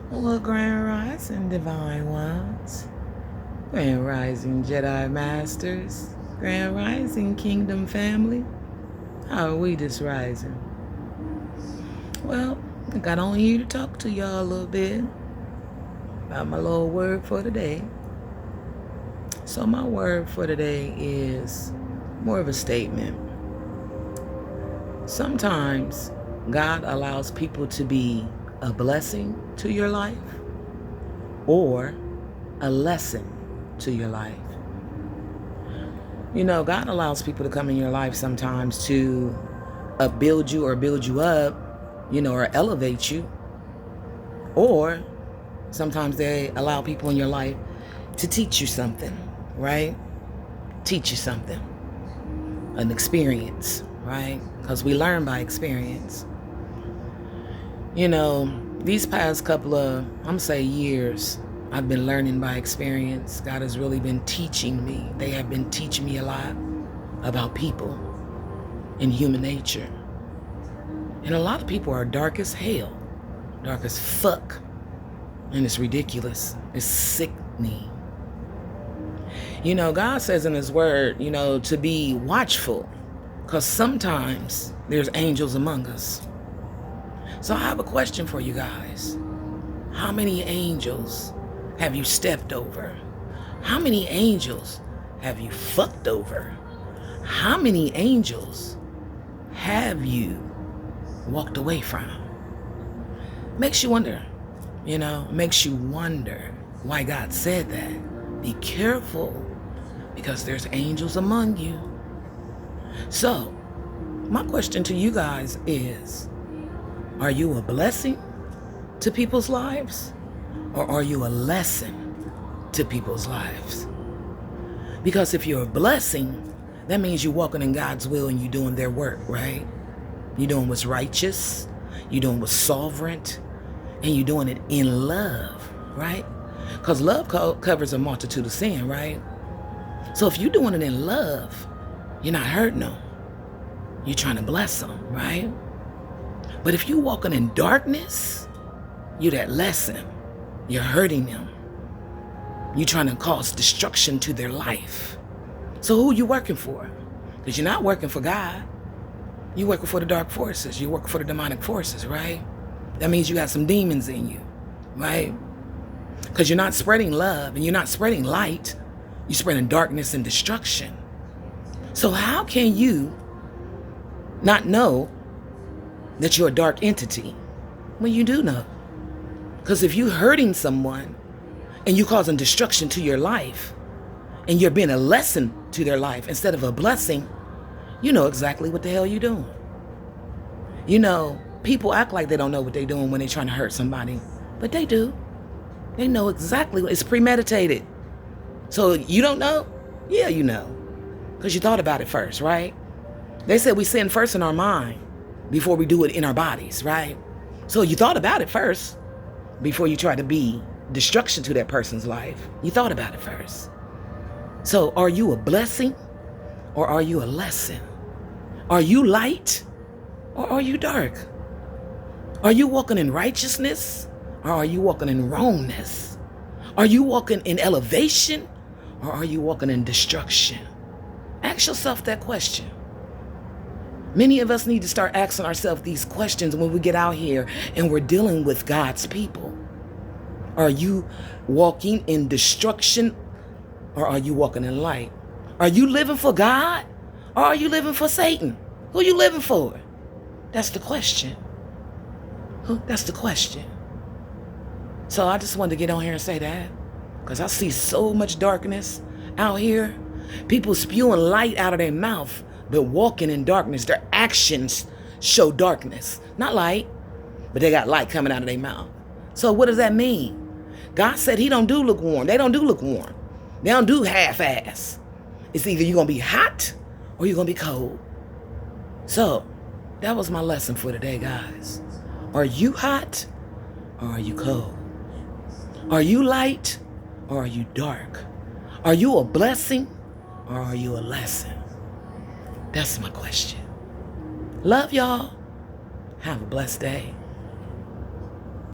Well, Grand Rising, Divine Ones. Grand Rising, Jedi Masters. Grand Rising, Kingdom Family. How are we this rising? Well, I got on here to talk to y'all a little bit about my little word for today. So my word for today is more of a statement. Sometimes God allows people to be a blessing to your life or a lesson to your life. You know, God allows people to come in your life sometimes to upbuild you or build you up, or elevate you. Or sometimes they allow people in your life to teach you something, right? Teach you something, an experience, right? Because we learn by experience. These past couple of, years, I've been learning by experience. God has really been teaching me. They have been teaching me a lot about people and human nature. And a lot of people are dark as hell, dark as fuck. And it's ridiculous. It's sickening. God says in his word, to be watchful, because sometimes there's angels among us. So I have a question for you guys. How many angels have you stepped over? How many angels have you fucked over? How many angels have you walked away from? Makes you wonder, makes you wonder why God said that. Be careful, because there's angels among you. So, my question to you guys is, are you a blessing to people's lives? Or are you a lesson to people's lives? Because if you're a blessing, that means you're walking in God's will and you're doing their work, right? You're doing what's righteous, you're doing what's sovereign, and you're doing it in love, right? Because love covers a multitude of sin, right? So if you're doing it in love, you're not hurting them. You're trying to bless them, right? But if you're walking in darkness, you're that lesson. You're hurting them. You're trying to cause destruction to their life. So who are you working for? Because you're not working for God. You're working for the dark forces. You're working for the demonic forces, right? That means you got some demons in you, right? Because you're not spreading love and you're not spreading light. You're spreading darkness and destruction. So how can you not know that you're a dark entity? Well, you do know. Because if you're hurting someone and you're causing destruction to your life and you're being a lesson to their life instead of a blessing, you know exactly what the hell you're doing. People act like they don't know what they're doing when they're trying to hurt somebody, but they do. They know exactly what it's premeditated. So you don't know? Yeah, you know. Because you thought about it first, right? They said we sin first in our mind before we do it in our bodies, right? So you thought about it first before you try to be destruction to that person's life. You thought about it first. So are you a blessing or are you a lesson? Are you light or are you dark? Are you walking in righteousness or are you walking in wrongness? Are you walking in elevation or are you walking in destruction? Ask yourself that question. Many of us need to start asking ourselves these questions when we get out here and we're dealing with God's people. Are you walking in destruction or are you walking in light? Are you living for God or are you living for Satan? Who are you living for? That's the question. That's the question. So I just wanted to get on here and say that because I see so much darkness out here. People spewing light out of their mouth, but walking in darkness. Their actions show darkness, not light, but they got light coming out of their mouth. So what does that mean? God said he don't do lukewarm. They don't do lukewarm. They don't do half-ass. It's either you're going to be hot or you're going to be cold. So that was my lesson for today, guys. Are you hot or are you cold? Are you light or are you dark? Are you a blessing or are you a lesson? That's my question. Love y'all. Have a blessed day.